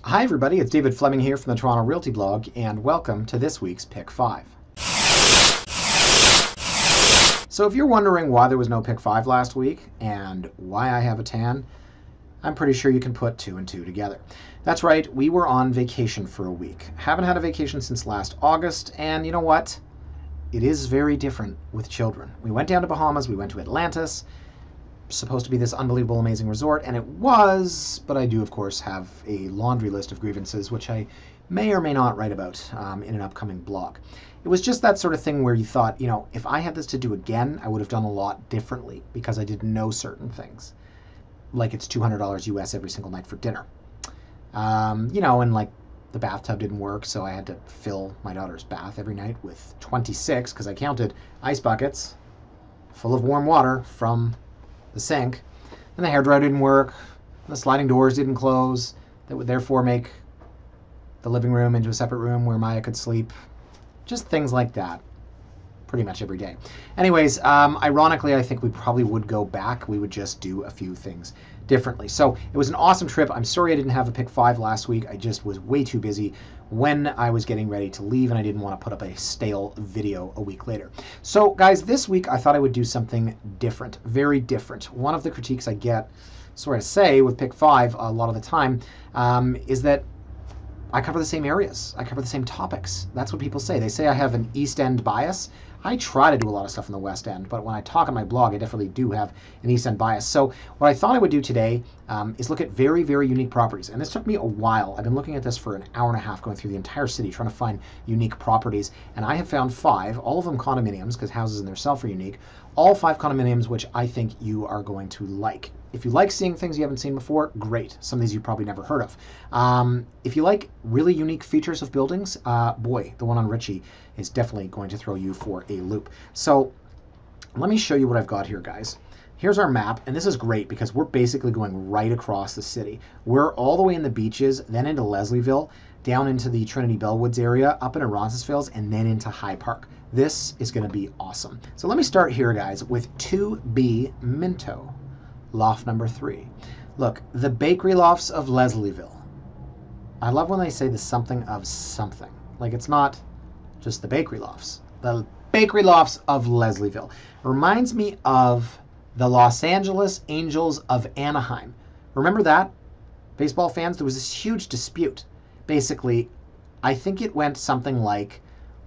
Hi everybody, it's David Fleming here from the Toronto Realty blog, and welcome to this week's Pick 5. So if you're wondering why there was no Pick 5 last week, and why I have a tan, I'm pretty sure you can put two and two together. That's right, we were on vacation for a week. Haven't had a vacation since last August, and you know what? It is very different with children. We went down to Bahamas, we went to Atlantis, supposed to be this unbelievable, amazing resort, and it was, but I do, of course, have a laundry list of grievances, which I may or may not write about in an upcoming blog. It was just that sort of thing where you thought, you know, if I had this to do again, I would have done a lot differently because I didn't know certain things. Like it's $200 US every single night for dinner. You know, and like the bathtub didn't work, so I had to fill my daughter's bath every night with 26, because I counted ice buckets full of warm water from the sink, and the hairdryer didn't work, the sliding doors didn't close, that would therefore make the living room into a separate room where Maya could sleep. Just things like that pretty much every day. Anyways, ironically, I think we probably would go back. We would just do a few things differently. So it was an awesome trip. I'm sorry I didn't have a Pick 5 last week. I just was way too busy when I was getting ready to leave, and I didn't want to put up a stale video a week later. So guys, this week I thought I would do something different, very different. One of the critiques I get, sorry to say, with Pick 5 a lot of the time is that I cover the same areas. I cover the same topics. That's what people say. They say I have an East End bias. I try to do a lot of stuff in the West End, but when I talk on my blog, I definitely do have an East End bias. So what I thought I would do today is look at very, very unique properties. And this took me a while. I've been looking at this for an hour and a half, going through the entire city, trying to find unique properties. And I have found 5, all of them condominiums, because houses in themselves are unique. All 5 condominiums, which I think you are going to like. If you like seeing things you haven't seen before, great. Some of these you've probably never heard of. If you like really unique features of buildings, boy, the one on Ritchie is definitely going to throw you for a loop. So let me show you what I've got here, guys. Here's our map, and this is great because we're basically going right across the city. We're all the way in the beaches, then into Leslieville, down into the Trinity Bellwoods area, up into Roncesvalles, and then into High Park. This is going to be awesome. So let me start here, guys, with 2B Minto. Loft number 3. Look, the bakery lofts of Leslieville. I love when they say the something of something. Like it's not just the bakery lofts. The bakery lofts of Leslieville. Reminds me of the Los Angeles Angels of Anaheim. Remember that? Baseball fans, there was this huge dispute. Basically, I think it went something like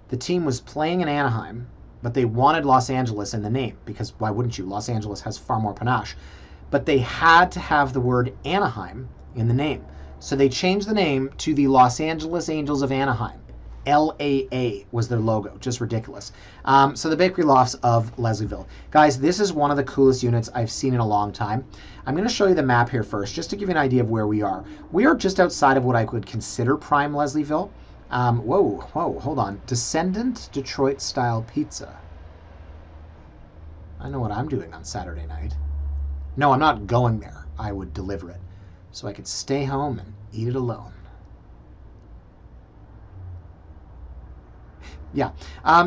the team was playing in Anaheim, but they wanted Los Angeles in the name, because why wouldn't you? Los Angeles has far more panache. But they had to have the word Anaheim in the name. So they changed the name to the Los Angeles Angels of Anaheim. LAA was their logo. Just ridiculous. So the bakery lofts of Leslieville. Guys, this is one of the coolest units I've seen in a long time. I'm going to show you the map here first, just to give you an idea of where we are. We are just outside of what I would consider prime Leslieville. Whoa, hold on. Descendant Detroit style pizza. I know what I'm doing on Saturday night. No, I'm not going there. I would deliver it so I could stay home and eat it alone. Yeah.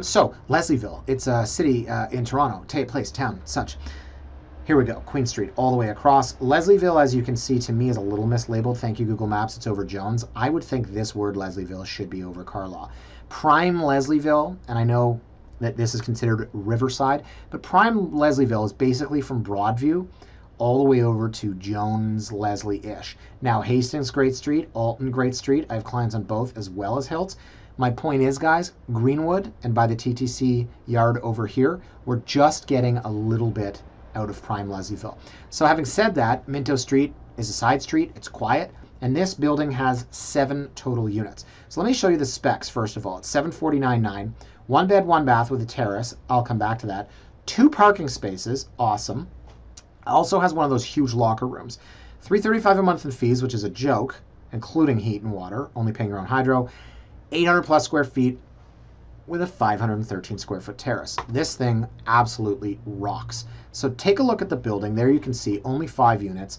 So Leslieville, it's a city in Toronto, place, town, such. Here we go. Queen Street, all the way across. Leslieville, as you can see, to me is a little mislabeled. Thank you, Google Maps. It's over Jones. I would think this word Leslieville should be over Carlaw. Prime Leslieville, and I know that this is considered Riverside, but prime Leslieville is basically from Broadview all the way over to Jones, Leslie-ish. Now, Hastings, Great Street, Alton, Great Street. I have clients on both as well as Hiltz. My point is, guys, Greenwood and by the TTC yard over here, we're just getting a little bit out of prime Leslieville. So having said that, Minto Street is a side street. It's quiet. And this building has 7 total units. So let me show you the specs, first of all. It's 749.9, 1 bed, 1 bath with a terrace. I'll come back to that. 2 parking spaces. Awesome. Also has one of those huge locker rooms. $335 a month in fees, which is a joke, including heat and water, only paying your own hydro. 800 plus square feet with a 513 square foot terrace. This thing absolutely rocks. So take a look at the building. There you can see only 5 units.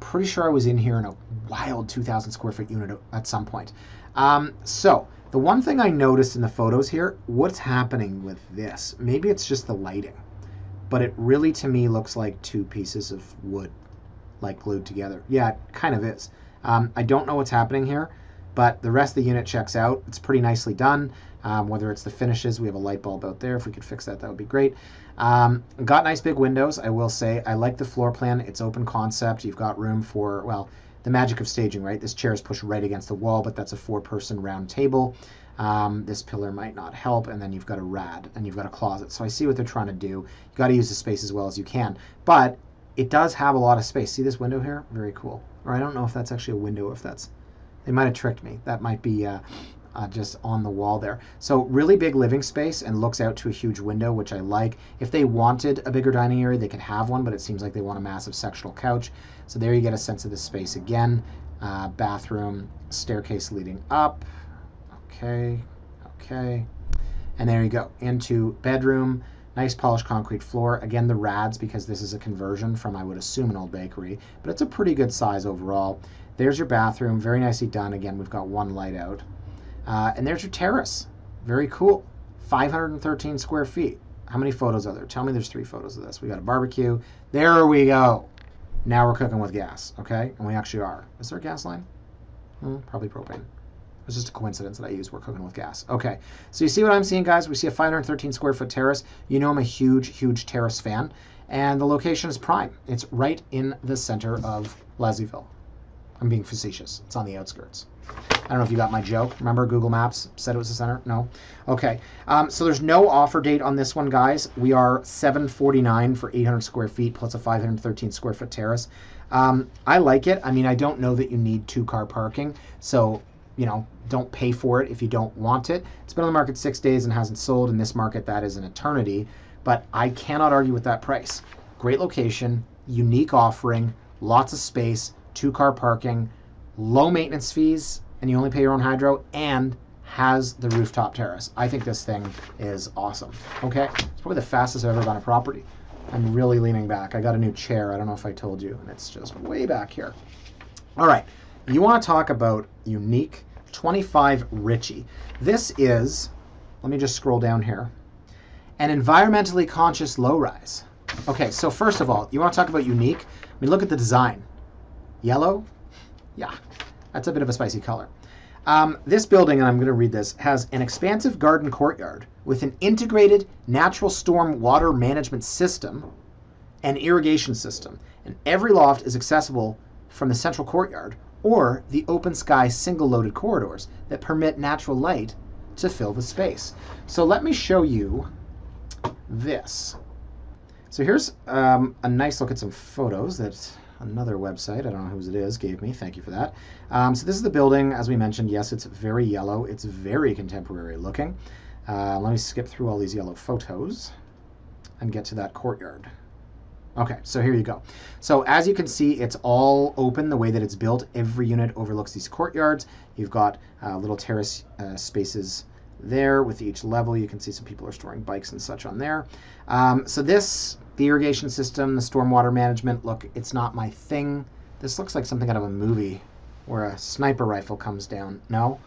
Pretty sure I was in here in a wild 2,000 square foot unit at some point. So the one thing I noticed in the photos here, what's happening with this? Maybe it's just the lighting, but it really to me looks like 2 pieces of wood like glued together. Yeah, it kind of is. I don't know what's happening here, but the rest of the unit checks out. It's pretty nicely done. Whether it's the finishes, we have a light bulb out there. If we could fix that, that would be great. Got nice big windows, I will say. I like the floor plan. It's open concept. You've got room for, well, the magic of staging, right? This chair is pushed right against the wall, but that's a 4-person round table. This pillar might not help, and then you've got a rad, and you've got a closet. So I see what they're trying to do. You got to use the space as well as you can, but it does have a lot of space. See this window here? Very cool. Or I don't know if that's actually a window, if that's, they might have tricked me. That might be just on the wall there. So really big living space and looks out to a huge window, which I like. If they wanted a bigger dining area, they could have one, but it seems like they want a massive sectional couch. So there you get a sense of the space again. Bathroom, staircase leading up. Okay. And there you go, into bedroom. Nice polished concrete floor. Again, the rads, because this is a conversion from, I would assume, an old bakery, but it's a pretty good size overall. There's your bathroom, very nicely done. Again, we've got one light out. And there's your terrace. Very cool. 513 square feet. How many photos are there? Tell me there's 3 photos of this. We got a barbecue. There we go. Now we're cooking with gas, okay? And we actually are. Is there a gas line? Probably propane. It's just a coincidence that I use. We're cooking with gas. Okay, so you see what I'm seeing, guys? We see a 513 square foot terrace. You know I'm a huge terrace fan. And the location is prime. It's right in the center of Leslieville. I'm being facetious. It's on the outskirts. I don't know if you got my joke. Remember Google Maps said it was the center? No? Okay. So there's no offer date on this one, guys. We are $749 for 800 square feet plus a 513 square foot terrace. I like it. I mean, I don't know that you need 2-car parking. So, you know, don't pay for it if you don't want it. It's been on the market 6 days and hasn't sold. In this market, that is an eternity. But I cannot argue with that price. Great location, unique offering, lots of space, 2-car parking, low maintenance fees, and you only pay your own hydro, and has the rooftop terrace. I think this thing is awesome. Okay, it's probably the fastest I've ever gone a property. I'm really leaning back. I got a new chair. I don't know if I told you, and it's just way back here. All right, you want to talk about unique 25 Ritchie. This is, let me just scroll down here, an environmentally conscious low-rise. Okay, so first of all, you want to talk about unique? I mean, look at the design. Yellow? Yeah, that's a bit of a spicy color. This building, and I'm going to read this, has an expansive garden courtyard with an integrated natural storm water management system and irrigation system. And every loft is accessible from the central courtyard or the open sky single loaded corridors that permit natural light to fill the space. So let me show you this. So here's a nice look at some photos that another website, I don't know whose it is, gave me. Thank you for that. So this is the building, as we mentioned. Yes, it's very yellow. It's very contemporary looking. Let me skip through all these yellow photos and get to that courtyard. Okay, so here you go. So as you can see, it's all open the way that it's built. Every unit overlooks these courtyards. You've got little terrace spaces there with each level. You can see some people are storing bikes and such on there. So this, the irrigation system, the stormwater management, look, it's not my thing. This looks like something out of a movie where a sniper rifle comes down. No,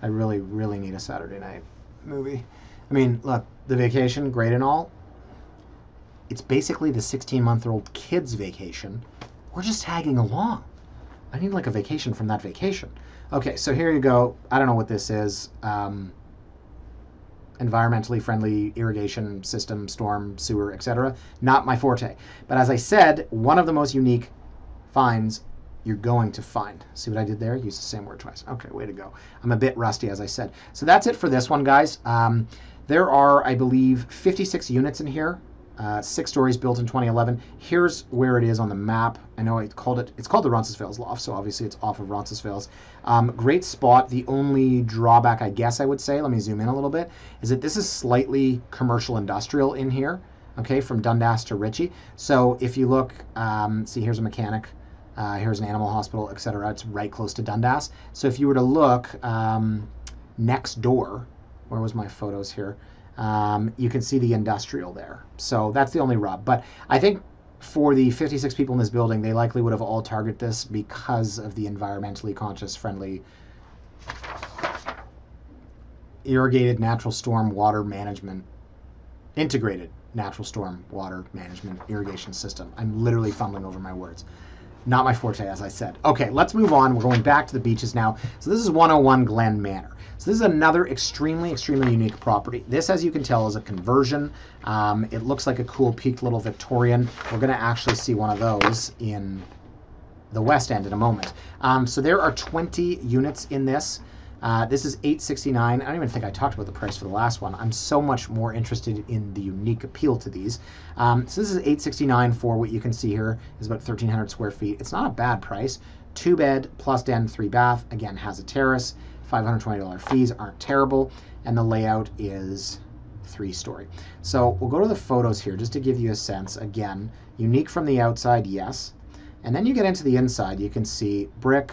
I really need a Saturday night movie. I mean, look, The Vacation, great and all. It's basically the 16-month-old kid's vacation. We're just tagging along. I need like a vacation from that vacation. Okay, so here you go. I don't know what this is. Environmentally friendly irrigation system, storm, sewer, etc. Not my forte. But as I said, one of the most unique finds you're going to find. See what I did there? Use the same word twice. Okay, way to go. I'm a bit rusty, as I said. So that's it for this one, guys. There are, I believe, 56 units in here. 6 stories built in 2011. Here's where it is on the map. I know it's called the Roncesvalles Loft, so obviously it's off of Roncesvalles. Great spot. The only drawback, I guess I would say, let me zoom in a little bit, is that this is slightly commercial industrial in here, okay, from Dundas to Ritchie. So if you look, see, here's a mechanic, here's an animal hospital, etc. It's right close to Dundas. So if you were to look next door, where was my photos here? You can see the industrial there. So that's the only rub. But I think for the 56 people in this building, they likely would have all targeted this because of the environmentally conscious, friendly, irrigated natural storm water management, integrated natural storm water management irrigation system. I'm literally fumbling over my words. Not my forte, as I said. Okay, let's move on. We're going back to the beaches now. So this is 101 Glen Manor. So this is another extremely, extremely unique property. This, as you can tell, is a conversion. It looks like a cool peaked little Victorian. We're going to actually see one of those in the West End in a moment. So there are 20 units in this. This is $869. I don't even think I talked about the price for the last one. I'm so much more interested in the unique appeal to these. So this is $869 for what you can see here is about 1,300 square feet. It's not a bad price. 2 bed plus den, 3 bath. Again, has a terrace. $520 fees aren't terrible. And the layout is 3-story. So we'll go to the photos here just to give you a sense. Again, unique from the outside, yes. And then you get into the inside. You can see brick,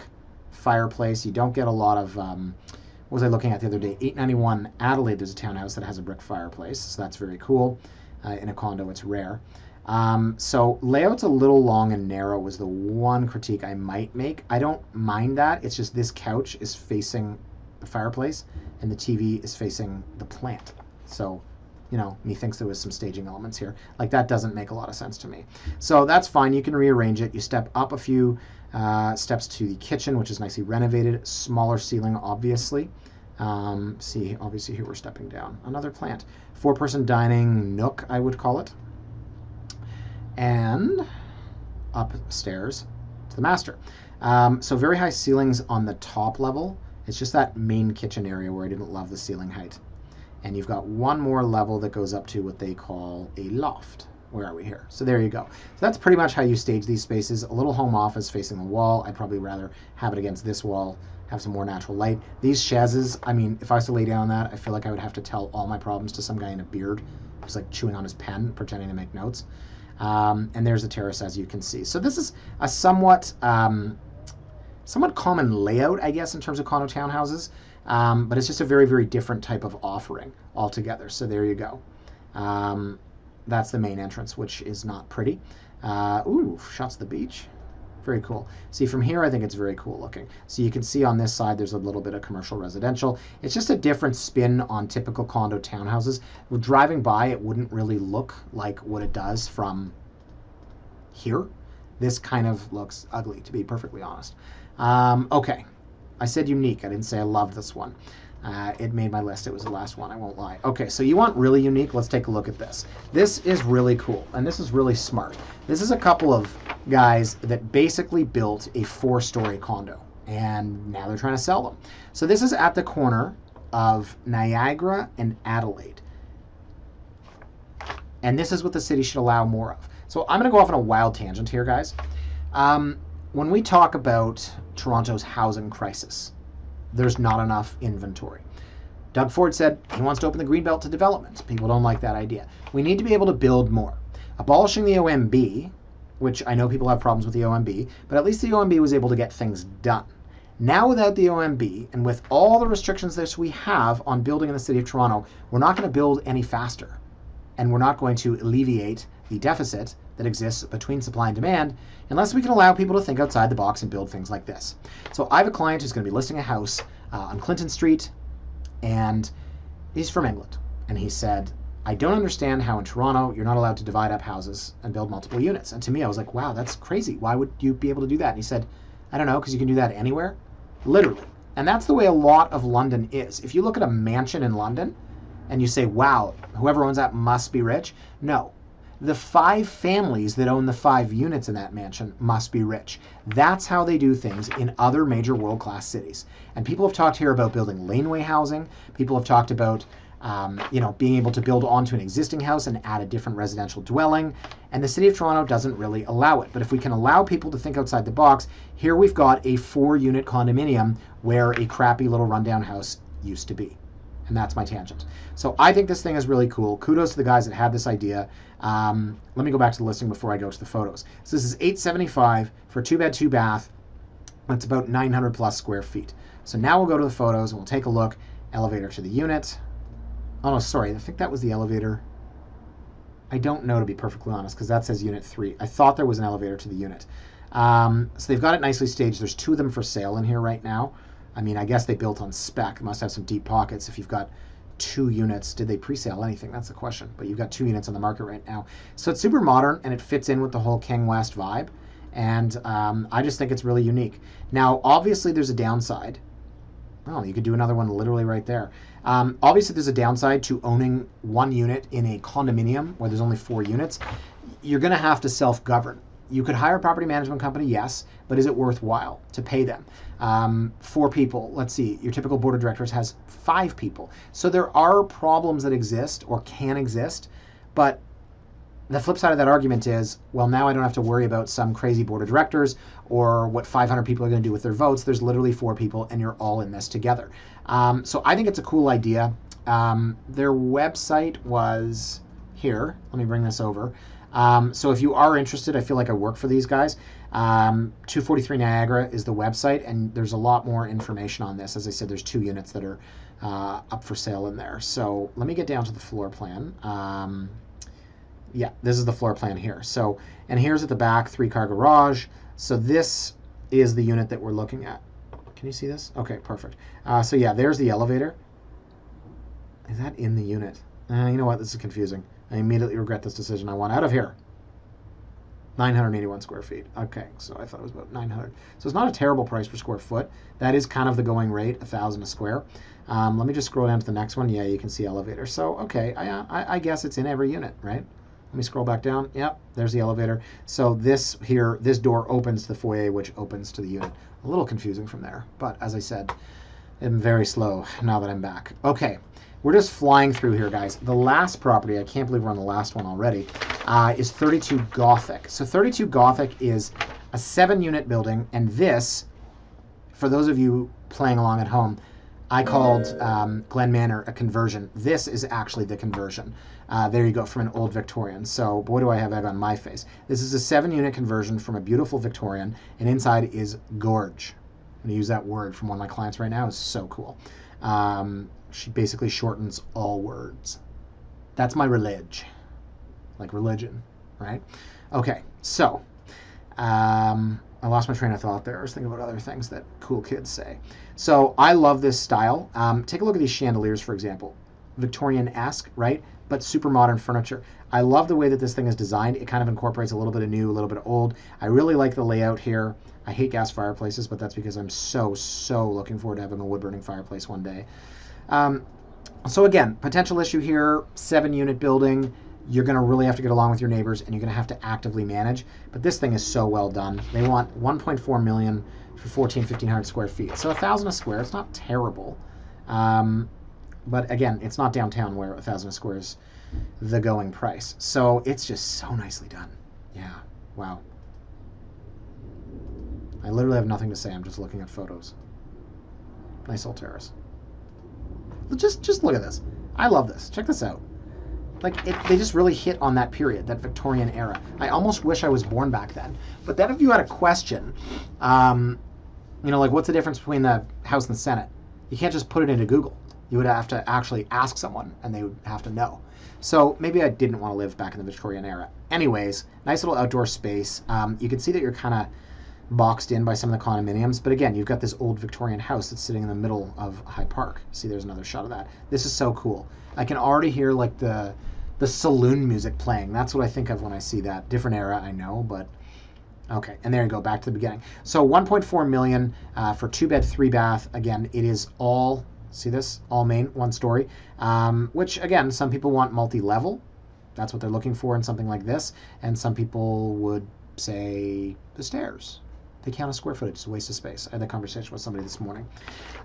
fireplace. You don't get a lot of, what was I looking at the other day? 891 Adelaide, there's a townhouse that has a brick fireplace, so that's very cool. In a condo, it's rare. So layout's a little long and narrow was the one critique I might make. I don't mind that. It's just this couch is facing the fireplace and the TV is facing the plant. So, you know, methinks there was some staging elements here. Like, that doesn't make a lot of sense to me. So that's fine. You can rearrange it. You step up a few steps to the kitchen, which is nicely renovated. Smaller ceiling, obviously. See, obviously here we're stepping down. Another plant. 4-person dining nook, I would call it. And upstairs to the master. So very high ceilings on the top level. It's just that main kitchen area where I didn't love the ceiling height. And you've got one more level that goes up to what they call a loft. Where are we here? So there you go. So that's pretty much how you stage these spaces. A little home office facing the wall. I'd probably rather have it against this wall, have some more natural light. These chaises, I mean, if I was to lay down on that, I feel like I would have to tell all my problems to some guy in a beard who's like chewing on his pen, pretending to make notes. And there's the terrace, as you can see. So this is a somewhat common layout, I guess, in terms of condo townhouses. But it's just a very, very different type of offering altogether. So there you go. That's the main entrance, which is not pretty. Ooh, shots of the beach. Very cool. See, from here, I think it's very cool looking. So you can see on this side, there's a little bit of commercial residential. It's just a different spin on typical condo townhouses. We're driving by, it wouldn't really look like what it does from here. This kind of looks ugly, to be perfectly honest. Okay. I said unique. I didn't say I love this one. It made my list. It was the last one. I won't lie. Okay, so you want really unique? Let's take a look at this. This is really cool, and this is really smart. This is a couple of guys that basically built a 4-story condo, and now they're trying to sell them. So this is at the corner of Niagara and Adelaide. And this is what the city should allow more of. So I'm going to go off on a wild tangent here, guys. When we talk about Toronto's housing crisis, there's not enough inventory. Doug Ford said he wants to open the Greenbelt to development. People don't like that idea. We need to be able to build more. Abolishing the OMB, which I know people have problems with the OMB, but at least the OMB was able to get things done. Now without the OMB, and with all the restrictions that we have on building in the city of Toronto, we're not going to build any faster. And we're not going to alleviate the deficit that exists between supply and demand unless we can allow people to think outside the box and build things like this. So I have a client who's going to be listing a house on Clinton Street, and he's from England. And he said, I don't understand how in Toronto you're not allowed to divide up houses and build multiple units. And to me, I was like, wow, that's crazy. Why would you be able to do that? And he said, I don't know, because you can do that anywhere. Literally. And that's the way a lot of London is. If you look at a mansion in London and you say, wow, whoever owns that must be rich. No. The 5 families that own the 5 units in that mansion must be rich. That's how they do things in other major world-class cities. And people have talked here about building laneway housing. People have talked about being able to build onto an existing house and add a different residential dwelling. And the city of Toronto doesn't really allow it. But if we can allow people to think outside the box, here we've got a 4-unit condominium where a crappy little rundown house used to be. And that's my tangent. So I think this thing is really cool. Kudos to the guys that had this idea. Let me go back to the listing before I go to the photos. So this is $875 for a 2-bed, 2-bath. That's about 900 plus square feet. So now we'll go to the photos and we'll take a look. Elevator to the unit. Oh no, sorry. I think that was the elevator. I don't know, to be perfectly honest, because that says unit 3. I thought there was an elevator to the unit. So they've got it nicely staged. There's 2 of them for sale in here right now. I mean, I guess they built on spec. It must have some deep pockets if you've got 2 units. Did they pre-sale anything? That's the question. But you've got 2 units on the market right now. So it's super modern, and it fits in with the whole King West vibe. And I just think it's really unique. Now, obviously, there's a downside. Oh, you could do another one literally right there. Obviously, there's a downside to owning one unit in a condominium where there's only 4 units. You're going to have to self-govern. You could hire a property management company, yes, but is it worthwhile to pay them? 4 people, let's see, your typical board of directors has 5 people. So there are problems that exist or can exist, but the flip side of that argument is, well, now I don't have to worry about some crazy board of directors or what 500 people are going to do with their votes. There's literally 4 people, and you're all in this together. So I think it's a cool idea. Their website was here. Let me bring this over. So if you are interested, I feel like I work for these guys. 243 Niagara is the website, and there's a lot more information on this. As I said, there's 2 units that are up for sale in there. So let me get down to the floor plan. Yeah, this is the floor plan here. So, and here's at the back, 3-car garage. So this is the unit that we're looking at. Can you see this? Okay, perfect. So yeah, there's the elevator. Is that in the unit? You know what? This is confusing. I immediately regret this decision. I want out of here. 981 square feet. Okay, so I thought it was about 900. So it's not a terrible price per square foot. That is kind of the going rate, 1,000 a square. Let me just scroll down to the next one. Yeah, you can see elevator. So, okay, I guess it's in every unit, right? Let me scroll back down. Yep, there's the elevator. So this here, this door opens to the foyer, which opens to the unit. A little confusing from there, but as I said, I'm very slow now that I'm back. Okay, we're just flying through here, guys. The last property, I can't believe we're on the last one already, is 32 Gothic. So 32 Gothic is a 7-unit building, and this, for those of you playing along at home, I called Glen Manor a conversion. This is actually the conversion. There you go, from an old Victorian. So boy, do I have egg on my face. This is a 7-unit conversion from a beautiful Victorian, and inside is gorge. I'm going to use that word from one of my clients right now. It's so cool. She basically shortens all words. That's my religion. Like religion, right? Okay, so I lost my train of thought there. I was thinking about other things that cool kids say. So I love this style. Take a look at these chandeliers, for example. Victorian-esque, right? But super modern furniture. I love the way that this thing is designed. It kind of incorporates a little bit of new, a little bit of old. I really like the layout here. I hate gas fireplaces, but that's because I'm so looking forward to having a wood-burning fireplace one day. So again, potential issue here, 7-unit building. You're going to really have to get along with your neighbors, and you're going to have to actively manage. But this thing is so well done. They want $1.4 million for 1,500 square feet. So 1,000 a square, it's not terrible. But again, it's not downtown where 1,000 a square is the going price. So it's just so nicely done. Yeah, wow. I literally have nothing to say. I'm just looking at photos. Nice old terrace. Just look at this. I love this. Check this out. Like, they just really hit on that period, that Victorian era. I almost wish I was born back then. But then if you had a question, you know, like, what's the difference between the House and the Senate? You can't just put it into Google. You would have to actually ask someone, and they would have to know. So maybe I didn't want to live back in the Victorian era. Anyways, nice little outdoor space. You can see that you're kind of boxed in by some of the condominiums. But again, you've got this old Victorian house that's sitting in the middle of Hyde Park. See, there's another shot of that. This is so cool. I can already hear, like, the saloon music playing. That's what I think of when I see that. Different era, I know, but okay. And there you go, back to the beginning. So 1.4 million for 2-bed, 3-bath. Again, it is all, see this? All main, 1 story. Which, again, some people want multi-level. That's what they're looking for in something like this. And some people would say the stairs. They count as square footage. It's a waste of space. I had that conversation with somebody this morning.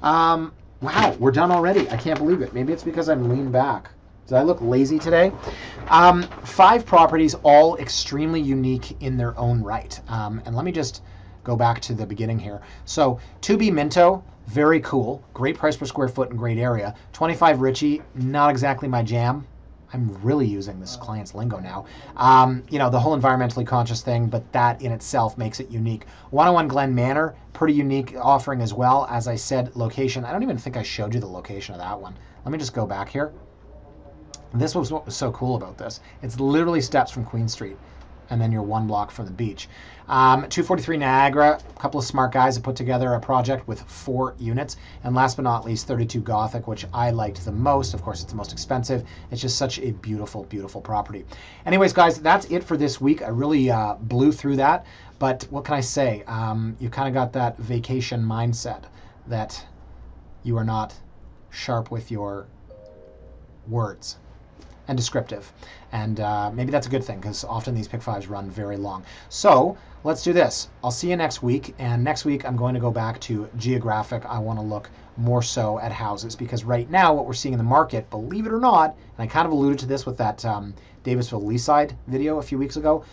Wow, we're done already. I can't believe it. Maybe it's because I'm leaned back. Did I look lazy today? 5 properties, all extremely unique in their own right. And let me just go back to the beginning here. So 2B Minto, very cool. Great price per square foot and great area. 25 Ritchie, not exactly my jam. I'm really using this client's lingo now. You know, the whole environmentally conscious thing, but that in itself makes it unique. 101 Glen Manor, pretty unique offering as well. As I said, location. I don't even think I showed you the location of that one. Let me just go back here. This was what was so cool about this. It's literally steps from Queen Street. and then you're 1 block from the beach. 243 Niagara, a couple of smart guys have put together a project with 4 units. And last but not least, 32 Gothic, which I liked the most. Of course, it's the most expensive. It's just such a beautiful, beautiful property. Anyways, guys, that's it for this week. I really blew through that. But what can I say? You kind of got that vacation mindset that you are not sharp with your words and descriptive. And maybe that's a good thing, because often these pick fives run very long. So let's do this. I'll see you next week. And next week, I'm going to go back to geographic. I want to look more so at houses, because right now what we're seeing in the market, believe it or not, and I kind of alluded to this with that Davisville Leaside video a few weeks ago,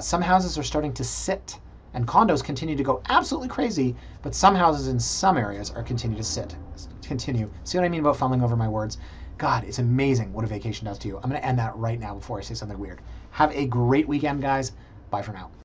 some houses are starting to sit. And condos continue to go absolutely crazy, but some houses in some areas are continue to sit. Continue. See what I mean about fumbling over my words? God, it's amazing what a vacation does to you. I'm going to end that right now before I say something weird. Have a great weekend, guys. Bye for now.